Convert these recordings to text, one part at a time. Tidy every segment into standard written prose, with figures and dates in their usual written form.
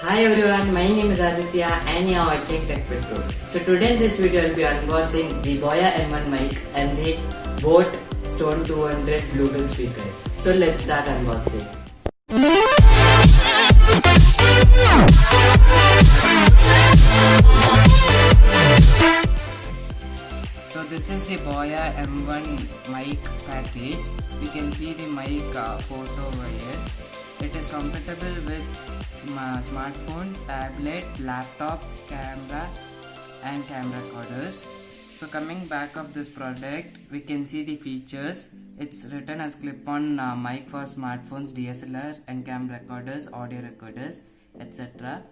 Hi everyone, my name is Aditya and you are watching TechPetro. So today in this video I will be unboxing the Boya M1 mic and the Boat Stone 200 Bluetooth speaker. So let's start unboxing. So this is the Boya M1 mic package. You can see the mic photo over here. It is compatible with smartphone, tablet, laptop, camera and camera recorders. So coming back of this product, we can see the features. It's written as clip-on mic for smartphones, DSLR and camera recorders, audio recorders, etc.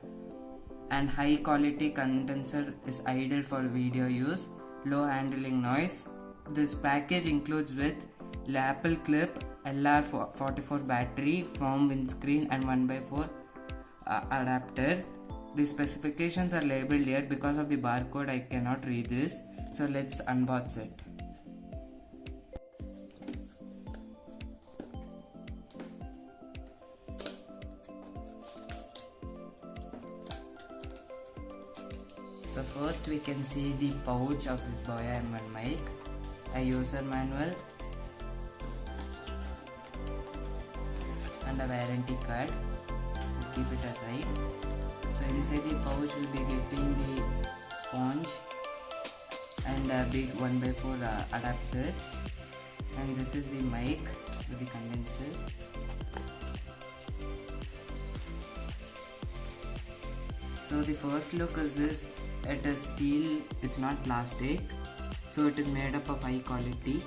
And high quality condenser is ideal for video use, low handling noise. This package includes with lapel clip, LR44 battery, foam windscreen and 1x4 adapter. The specifications are labeled here. Because of the barcode I cannot read this, so let's unbox it. So first we can see the pouch of this Boya M1 mic, a user manual and a warranty card. We'll keep it aside. So inside the pouch we'll be getting the sponge and a big 1x4 adapter, and this is the mic with the condenser. So the first look is this. It is steel, it's not plastic, so it is made up of high quality.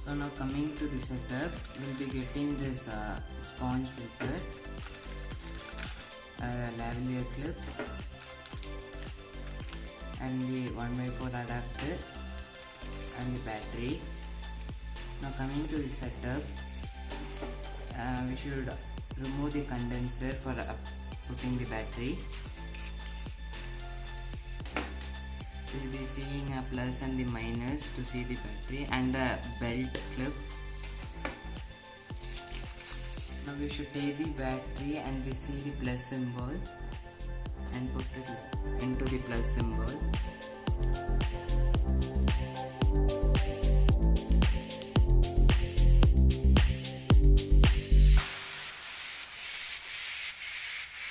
So now coming to the setup, we'll be getting this sponge filter, lavalier clip and the 1x4 adapter and the battery. Now coming to the setup, we should remove the condenser for putting the battery. We'll be seeing a plus and the minus to see the battery and a belt clip. Now we should take the battery and we see the plus symbol and put it into the plus symbol.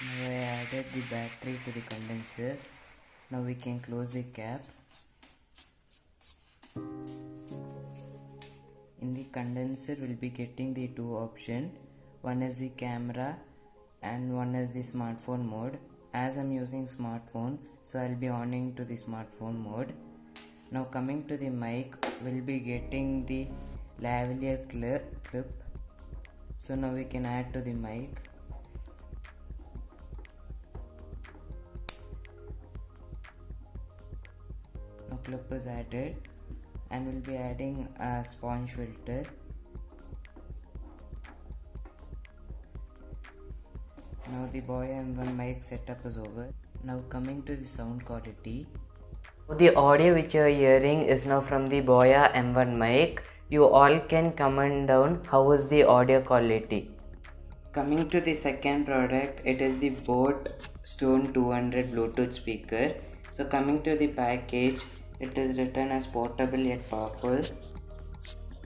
Now I added the battery to the condenser. Now we can close the cap. In the condenser we'll be getting the two options. One is the camera and one is the smartphone mode. As I'm using smartphone, so I'll be on to the smartphone mode. Now coming to the mic, we'll be getting the lavalier clip. So now we can add to the mic. Now clip is added and we'll be adding a sponge filter. Now the Boya M1 mic setup is over. Now coming to the sound quality. The audio which you are hearing is now from the Boya M1 mic. You all can comment down how is the audio quality. Coming to the second product, it is the Boat Stone 200 Bluetooth speaker. So coming to the package, it is written as portable yet powerful.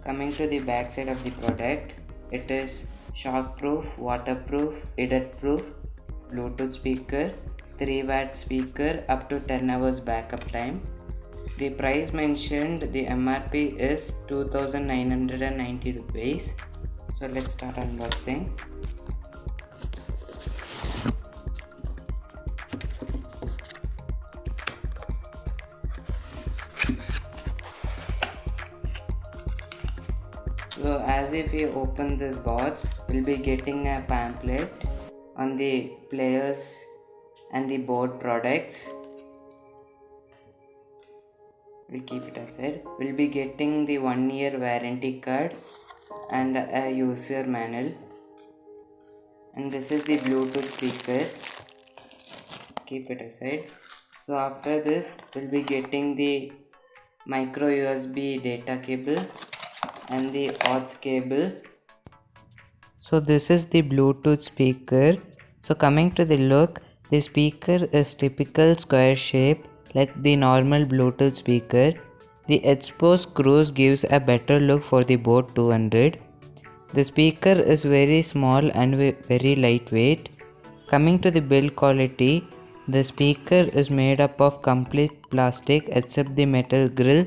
Coming to the back side of the product, it is shockproof, waterproof, idot-proof Bluetooth speaker, 3-watt speaker up to 10 hours backup time. The price mentioned, the MRP is 2990 rupees. So let's start unboxing. So as if we open this box, we'll be getting a pamphlet on the players and the board products. We'll keep it aside. We'll be getting the 1-year warranty card and a user manual. And this is the Bluetooth speaker. Keep it aside. So after this, we'll be getting the micro USB data cable and the aux cable. So this is the Bluetooth speaker. So coming to the look, the speaker is typical square shape like the normal Bluetooth speaker. The exposed screws gives a better look for the Boat 200. The speaker is very small and very lightweight. Coming to the build quality, the speaker is made up of complete plastic except the metal grill,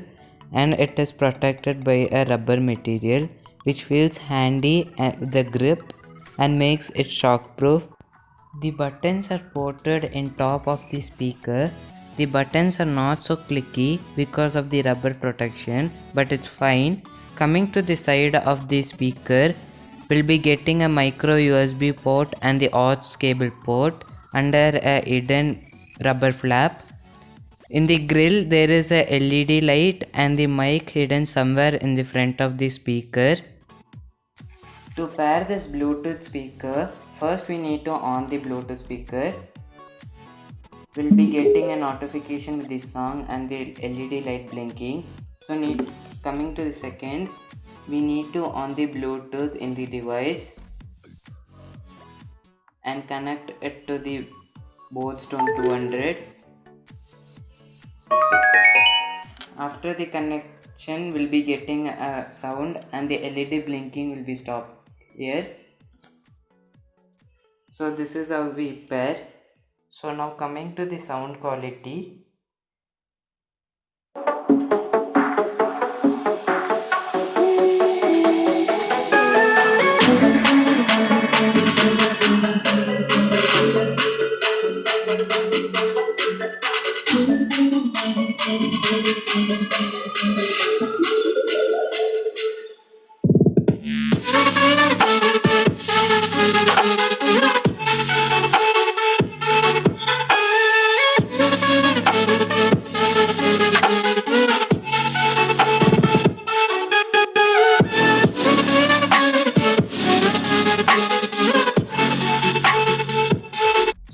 and it is protected by a rubber material which feels handy with the grip and makes it shockproof. The buttons are ported in top of the speaker. The buttons are not so clicky because of the rubber protection, but it's fine. Coming to the side of the speaker, we'll be getting a micro USB port and the aux cable port under a hidden rubber flap. In the grill, there is a LED light and the mic hidden somewhere in the front of the speaker. To pair this Bluetooth speaker, first we need to on the Bluetooth speaker. We'll be getting a notification with the song and the LED light blinking. So coming to the second, we need to on the Bluetooth in the device and connect it to the Boat Stone 200. After the connection, we'll be getting a sound and the LED blinking will be stopped here. So this is how we pair. So now coming to the sound quality.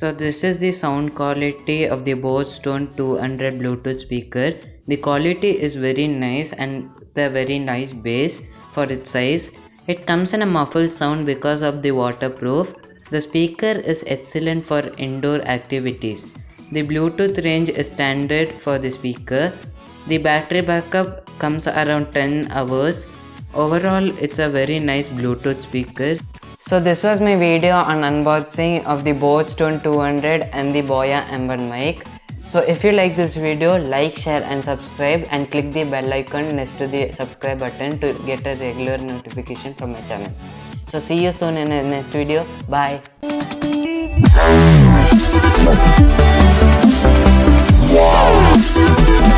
So this is the sound quality of the Boat Stone 200 Bluetooth speaker. The quality is very nice and the very nice bass for its size. It comes in a muffled sound because of the waterproof. The speaker is excellent for indoor activities. The Bluetooth range is standard for the speaker. The battery backup comes around 10 hours. Overall, it's a very nice Bluetooth speaker. So this was my video on unboxing of the Boat Stone 200 and the Boya M1 mic. So if you like this video, like, share and subscribe, and click the bell icon next to the subscribe button to get a regular notification from my channel. So see you soon in the next video. Bye. Wow.